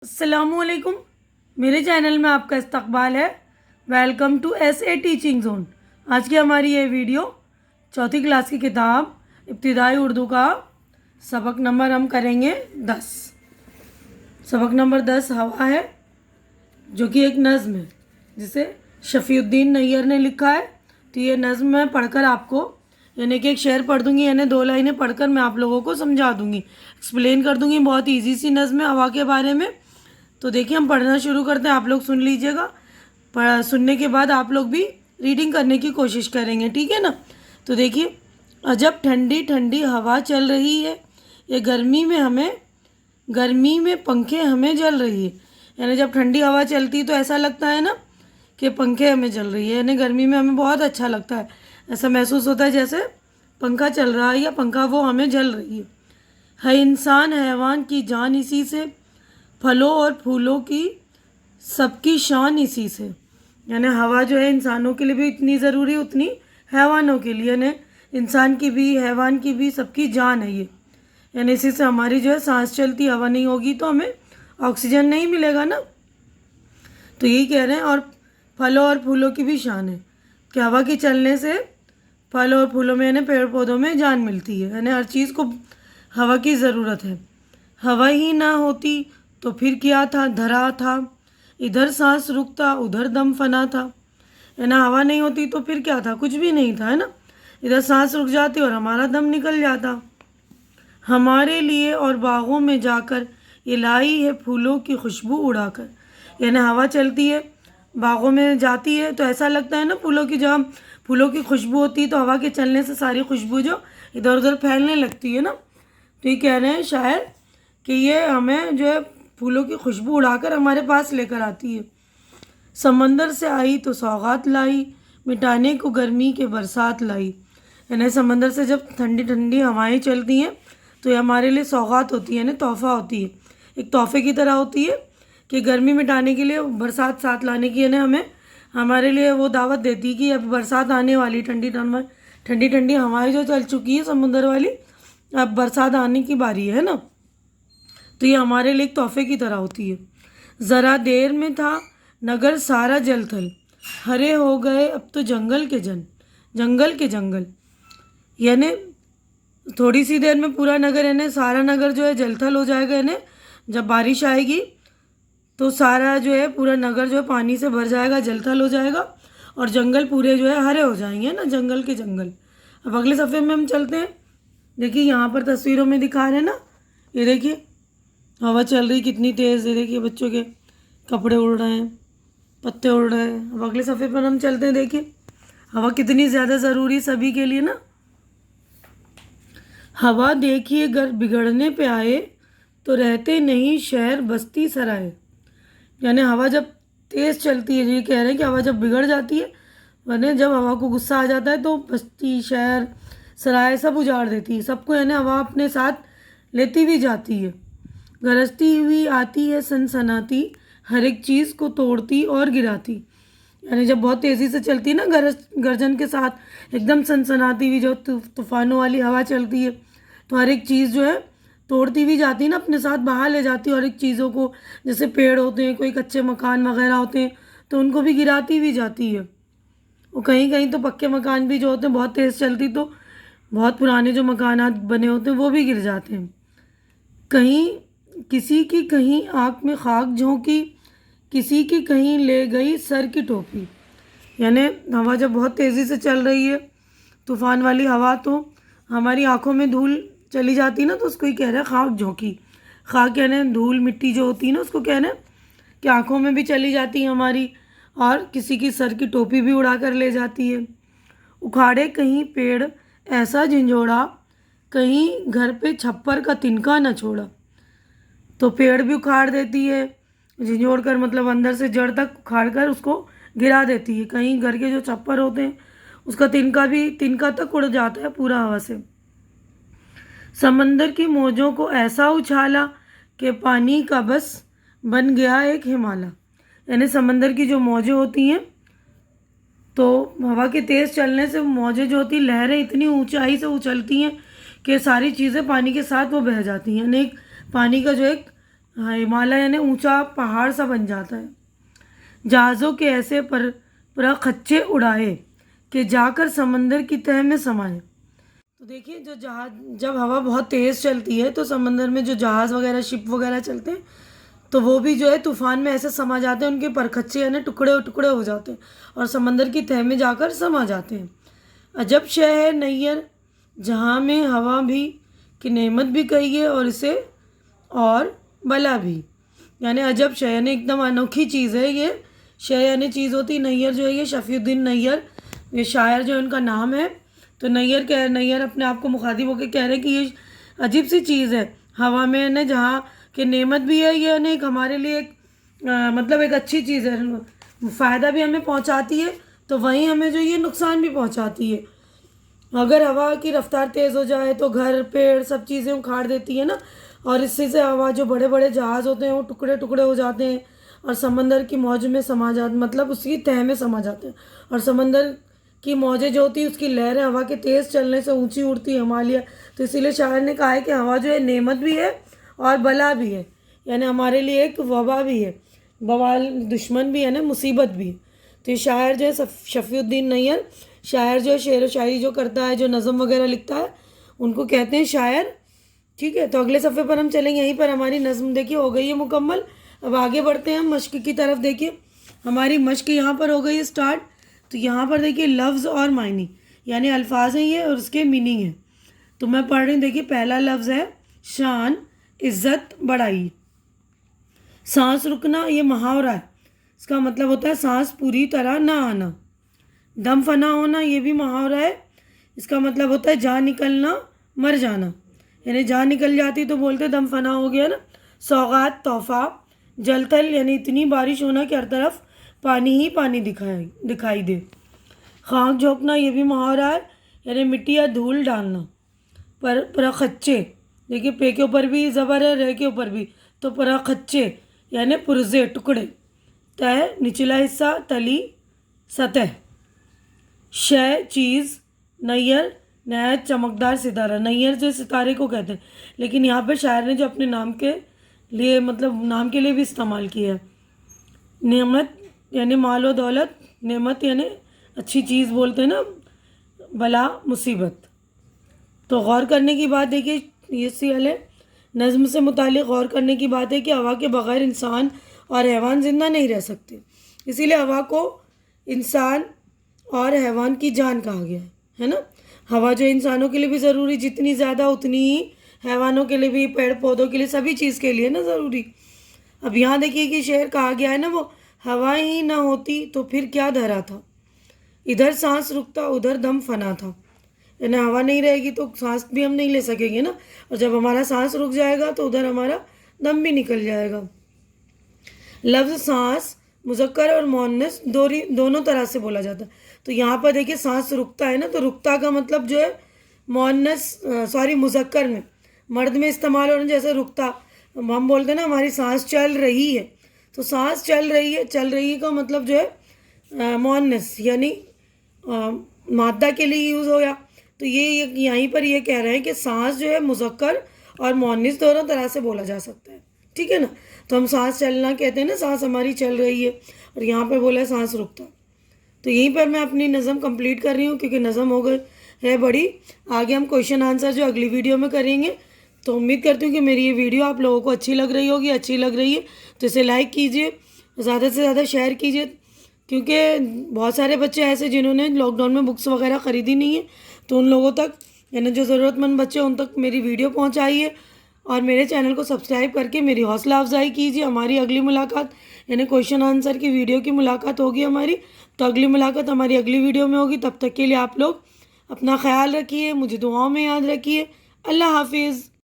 السلام علیکم، میرے چینل میں آپ کا استقبال ہے۔ Welcome to S A teaching zone. آج کی ہماری یہ ویڈیو چوتھی کلاس کی کتاب ابتدائی اردو کا سبق نمبر ہم کریں گے 10۔ سبق نمبر 10 ہوا ہے، جو کہ ایک نظم ہے جسے شفیع الدین نیّر نے لکھا ہے۔ تو یہ نظم میں پڑھ کر آپ کو یعنی کہ ایک شعر پڑھ دوں گی، یعنی 2 لائنیں پڑھ کر میں آپ لوگوں کو سمجھا دوں گی، ایکسپلین کر دوں گی۔ بہت ایزی سی نظم ہے ہوا کے بارے میں۔ تو دیکھیے ہم پڑھنا شروع کرتے ہیں، آپ لوگ سن لیجئے گا، سننے کے بعد آپ لوگ بھی ریڈنگ کرنے کی کوشش کریں گے، ٹھیک ہے نا؟ تو دیکھیے، عجب ٹھنڈی ٹھنڈی ہوا چل رہی ہے، یہ گرمی میں پنکھے ہمیں جل رہی ہے۔ یعنی جب ٹھنڈی ہوا چلتی تو ایسا لگتا ہے نا کہ پنکھے ہمیں جل رہی ہے، یعنی گرمی میں ہمیں بہت اچھا لگتا ہے، ایسا محسوس ہوتا ہے جیسے پنکھا چل رہا ہے یا پنکھا وہ ہمیں جل رہی ہے انسان حیوان کی جان اسی سے، پھلوں اور پھولوں کی سب کی شان اسی سے۔ یعنی ہوا جو ہے انسانوں کے لیے بھی اتنی ضروری اتنی حیوانوں کے لیے، یعنی انسان کی بھی حیوان کی بھی سب کی جان ہے یہ۔ یعنی اسی سے ہماری جو ہے سانس چلتی، ہوا نہیں ہوگی تو ہمیں آکسیجن نہیں ملے گا نا۔ تو یہی کہہ رہے ہیں، اور پھلوں اور پھولوں کی بھی شان ہے کہ ہوا کے چلنے سے پھلوں اور پھولوں میں یعنی پیڑ پودوں میں جان ملتی ہے، یعنی ہر چیز کو ہوا کی ضرورت ہے۔ ہوا ہی نہ ہوتی تو پھر کیا تھا دھرا تھا، ادھر سانس رکتا ادھر دم فنا تھا۔ یعنی ہوا نہیں ہوتی تو پھر کیا تھا، کچھ بھی نہیں تھا، ہے نا؟ ادھر سانس رک جاتی اور ہمارا دم نکل جاتا۔ ہمارے لیے اور باغوں میں جا کر یہ لائی ہے پھولوں کی خوشبو اڑا کر۔ یعنی ہوا چلتی ہے، باغوں میں جاتی ہے تو ایسا لگتا ہے نا پھولوں کی، جہاں پھولوں کی خوشبو ہوتی ہے تو ہوا کے چلنے سے ساری خوشبو جو ادھر ادھر پھیلنے لگتی ہے نا۔ تو یہ کہہ رہے ہیں شاعر کہ یہ ہمیں جو ہے پھولوں کی خوشبو اڑا کر ہمارے پاس لے کر آتی ہے۔ سمندر سے آئی تو سوغات لائی، مٹانے کو گرمی کے برسات لائی۔ یعنی سمندر سے جب ٹھنڈی ٹھنڈی ہوائیں چلتی ہیں تو یہ ہمارے لیے سوغات ہوتی ہے، یعنی تحفہ ہوتی ہے، ایک تحفے کی طرح ہوتی ہے کہ گرمی مٹانے کے لیے برسات ساتھ لانے کی، یعنی ہمارے لیے وہ دعوت دیتی ہے کہ اب برسات آنے والی، ٹھنڈی ٹھنڈی ہوائیں جو چل چکی ہے سمندر والی، اب برسات آنے کی باری ہے نا۔ تو یہ ہمارے لیے ایک تحفے کی طرح ہوتی ہے۔ ذرا دیر میں تھا نگر سارا جل تھل، ہرے ہو گئے اب تو جنگل کے جنگل۔ یعنی تھوڑی سی دیر میں پورا نگر یعنی سارا نگر جو ہے جل تھل ہو جائے گا، یعنی جب بارش آئے گی تو سارا جو ہے پورا نگر جو ہے پانی سے بھر جائے گا، جل تھل ہو جائے گا، اور جنگل پورے جو ہے ہرے ہو جائیں گے نا، جنگل کے جنگل۔ اب اگلے صفحے میں ہم چلتے ہیں، دیکھیے یہاں پر تصویروں میں دکھا رہے ہیں نا، یہ دیکھیے ہوا چل رہی کتنی تیز ہے، دیکھیے بچوں کے کپڑے اڑ رہے ہیں، پتے اڑ رہے ہیں۔ اب اگلے صفحے پر ہم چلتے ہیں، دیکھیے ہوا کتنی زیادہ ضروری سبھی کے لیے نا۔ ہوا دیکھیے گر بگڑنے پہ آئے تو رہتے نہیں شہر بستی سرائے۔ یعنی ہوا جب تیز چلتی ہے، یہ کہہ رہے ہیں کہ ہوا جب بگڑ جاتی ہے، یعنی جب ہوا کو غصہ آ جاتا ہے تو بستی شہر سرائے سب اجاڑ دیتی ہے، سب کو یعنی ہوا اپنے ساتھ لیتی بھی جاتی ہے۔ گرجتی ہوئی آتی ہے سنسناتی، ہر ایک چیز کو توڑتی اور گراتی۔ یعنی جب بہت تیزی سے چلتی ہے نا، گرجن کے ساتھ ایک دم سنسناتی ہوئی جو طوفانوں والی ہوا چلتی ہے تو ہر ایک چیز جو ہے توڑتی بھی جاتی ہے نا، اپنے ساتھ بہا لے جاتی ہے، اور ایک چیزوں کو، جیسے پیڑ ہوتے ہیں، کوئی کچے مکان وغیرہ ہوتے ہیں تو ان کو بھی گراتی بھی جاتی ہے۔ اور کہیں کہیں تو پکے مکان بھی جو ہوتے ہیں بہت تیز چلتی تو بہت پرانے جو مکانات بنے ہوتے ہیں وہ بھی گر جاتے ہیں۔ کہیں کسی کی کہیں آنکھ میں خاک جھونکی، کسی کی کہیں لے گئی سر کی ٹوپی۔ یعنی ہوا جب بہت تیزی سے چل رہی ہے، طوفان والی ہوا، تو ہماری آنکھوں میں دھول چلی جاتی نا، تو اس کو ہی کہہ رہے ہیں خاک جھونکی۔ خاک یعنی دھول مٹی جو ہوتی ہے نا، اس کو کہہ رہے ہیں کہ آنکھوں میں بھی چلی جاتی ہے ہماری، اور کسی کی سر کی ٹوپی بھی اڑا کر لے جاتی ہے۔ اکھاڑے کہیں پیڑ ایسا جھنجھوڑا، کہیں گھر پہ چھپر کا تنکا نہ چھوڑا۔ تو پیڑ بھی اکھاڑ دیتی ہے، جھنجھوڑ کر مطلب اندر سے جڑ تک اکھاڑ کر اس کو گرا دیتی ہے، کہیں گھر کے جو چھپر ہوتے ہیں اس کا تنکا تک اڑ جاتا ہے پورا ہوا سے۔ سمندر کی موجوں کو ایسا اچھالا کہ پانی کا بس بن گیا ایک ہمالا۔ یعنی سمندر کی جو موجیں ہوتی ہیں تو ہوا کے تیز چلنے سے موجیں جو ہوتی ہیں، لہریں اتنی اونچائی سے اچھلتی ہیں کہ ساری چیزیں پانی کے ساتھ وہ بہہ جاتی ہیں، یعنی ایک پانی کا جو ایک ہاں ہمالیہ یعنی اونچا پہاڑ سا بن جاتا ہے. جہازوں کے ایسے پرخچے اڑائے کہ جا کر سمندر کی تہ میں سمائے. تو دیکھیے جو جہاز جب ہوا بہت تیز چلتی ہے تو سمندر میں جو جہاز وغیرہ شپ وغیرہ چلتے ہیں تو وہ بھی جو ہے طوفان میں ایسے سما جاتے ہیں, ان کے پرخچے یعنی ٹکڑے ٹکڑے ہو جاتے ہیں اور سمندر کی تہ میں جا کر سما جاتے ہیں. عجب شے ہے نیر جہاں میں ہوا بھی کہ نعمت بھی کہیے اور اسے اور بلا بھی. یعنی عجب شے یعنی ایک دم انوکھی چیز ہے یہ. شے یعنی چیز ہوتی, نیر جو ہے یہ شفیع الدین نیر یہ شاعر جو ان کا نام ہے. تو نیر اپنے آپ کو مخاطب ہو کے کہہ رہے ہیں کہ یہ عجیب سی چیز ہے ہوا میں نا, جہاں کہ نعمت بھی ہے یہ ایک ہمارے لیے ایک مطلب ایک اچھی چیز ہے, فائدہ بھی ہمیں پہنچاتی ہے تو وہیں ہمیں جو یہ نقصان بھی پہنچاتی ہے. اگر ہوا کی رفتار تیز ہو جائے تو گھر پیڑ سب چیزیں اکھاڑ دیتی ہے نا, اور اس سے ہوا جو بڑے بڑے جہاز ہوتے ہیں وہ ٹکڑے ٹکڑے ہو جاتے ہیں اور سمندر کی موج میں سما جاتے, مطلب اس کی تہ میں سما جاتے ہیں. اور سمندر کی موجیں جو ہوتی ہیں اس کی لہریں ہوا کے تیز چلنے سے اونچی اڑتی ہے ہمالیہ. تو اسی لیے شاعر نے کہا ہے کہ ہوا جو ہے نعمت بھی ہے اور بلا بھی ہے, یعنی ہمارے لیے ایک وبا بھی ہے, بوال دشمن بھی ہے نا, مصیبت بھی ہے. تو یہ شاعر جو ہے شفیع الدین نیر شاعر جو ہے شعر و شاعری جو کرتا ہے, جو نظم وغیرہ لکھتا ہے, ان کو کہتے ہیں شاعر. ٹھیک ہے, تو اگلے صفحے پر ہم چلیں گے. یہیں پر ہماری نظم دیکھیے ہو گئی ہے مکمل. اب آگے بڑھتے ہیں ہم مشق کی طرف. دیکھیے ہماری مشق یہاں پر ہو گئی ہے اسٹارٹ. تو یہاں پر دیکھیے لفظ اور معنی یعنی الفاظ ہیں یہ اور اس کے میننگ ہیں. تو میں پڑھ رہی ہوں. دیکھیے پہلا لفظ ہے شان, عزت, بڑائی. سانس رکنا یہ محاورہ ہے, اس کا مطلب ہوتا ہے سانس پوری طرح نہ آنا. دم فنا ہونا یہ بھی محاورہ ہے, اس کا مطلب ہوتا ہے جان نکلنا, مر جانا, یعنی جان نکل جاتی تو بولتے دم فنا ہو گیا نا. سوغات, تحفہ. جل تھل یعنی اتنی بارش ہونا کہ ہر طرف پانی ہی پانی دکھائی دے. خاک جھونکنا یہ بھی محاورہ ہے, یعنی مٹی یا دھول ڈالنا. پرخچے دیکھیے پے کے اوپر بھی زبر ہے, رے کے اوپر بھی, تو پرخچے یعنی پرزے ٹکڑے. تہ نچلا حصہ, تلی سطح. شے چیز. نیر نہایت چمکدار ستارہ. نیر جو ستارے کو کہتے ہیں, لیکن یہاں پہ شاعر نے جو اپنے نام کے لیے مطلب نام کے لیے بھی استعمال کیا ہے. نعمت یعنی مال و دولت, نعمت یعنی اچھی چیز بولتے ہیں نا, بلا مصیبت. تو غور کرنے کی بات دیکھیے یہ سیال ہے نظم سے متعلق غور کرنے کی بات ہے کہ ہوا کے بغیر انسان اور حیوان زندہ نہیں رہ سکتے. اسی لیے ہوا کو انسان اور حیوان کی جان کہا گیا ہے نا. ہوا جو انسانوں کے لیے بھی ضروری, جتنی زیادہ اتنی ہی حیوانوں کے لیے بھی, پیڑ پودوں کے لیے, سبھی چیز کے لیے نا ضروری. اب یہاں دیکھیے کہ شعر کہا گیا ہے نا, وہ ہوا ہی نہ ہوتی تو پھر کیا دھرا تھا. ادھر سانس رکتا ادھر دم فنا تھا, یعنی ہوا نہیں رہے گی تو سانس بھی ہم نہیں لے سکیں گے نا, اور جب ہمارا سانس رک جائے گا تو ادھر ہمارا دم بھی نکل جائے گا. لفظ سانس مذکر اور مؤنث دونوں طرح سے بولا جاتا ہے. تو یہاں پر دیکھیے سانس رکتا ہے نا, تو رکتا کا مطلب جو ہے مذکر میں مرد میں استعمال ہو رہا ہے. جیسے رکتا ہم بولتے ہیں نا ہماری سانس چل رہی ہے, تو سانس چل رہی ہے کا مطلب جو ہے مؤنث یعنی مادہ کے لیے یوز ہویا. تو یہ یہیں پر یہ کہہ رہے ہیں کہ سانس جو ہے مذکر اور مؤنث دونوں طرح سے بولا جا سکتا ہے. ٹھیک ہے نا, تو ہم سانس چلنا کہتے ہیں نا, سانس ہماری چل رہی ہے, اور یہاں پہ بولا ہے سانس رکتا. تو یہیں پر میں اپنی نظم کمپلیٹ کر رہی ہوں کیونکہ نظم ہو گئی ہے بڑی. آگے ہم کویشچن آنسر جو اگلی ویڈیو میں کریں گے. تو امید کرتی ہوں کہ میری یہ ویڈیو آپ لوگوں کو اچھی لگ رہی ہوگی. اچھی لگ رہی ہے تو اسے لائک کیجیے, زیادہ سے زیادہ شیئر کیجیے, کیونکہ بہت سارے بچے ایسے جنہوں نے لاک ڈاؤن میں بکس وغیرہ خریدی نہیں ہے, تو ان لوگوں تک یعنی جو ضرورت مند بچے ان تک میری ویڈیو پہنچائیے, اور میرے چینل کو سبسکرائب کر کے میری حوصلہ افزائی کیجیے. ہماری اگلی ملاقات یعنی کویشچن آنسر کی ویڈیو کی ملاقات ہوگی ہماری. تو اگلی ملاقات ہماری اگلی ویڈیو میں ہوگی. تب تک کے لیے آپ لوگ اپنا خیال رکھیے, مجھے دعاؤں میں یاد رکھیے. اللہ حافظ.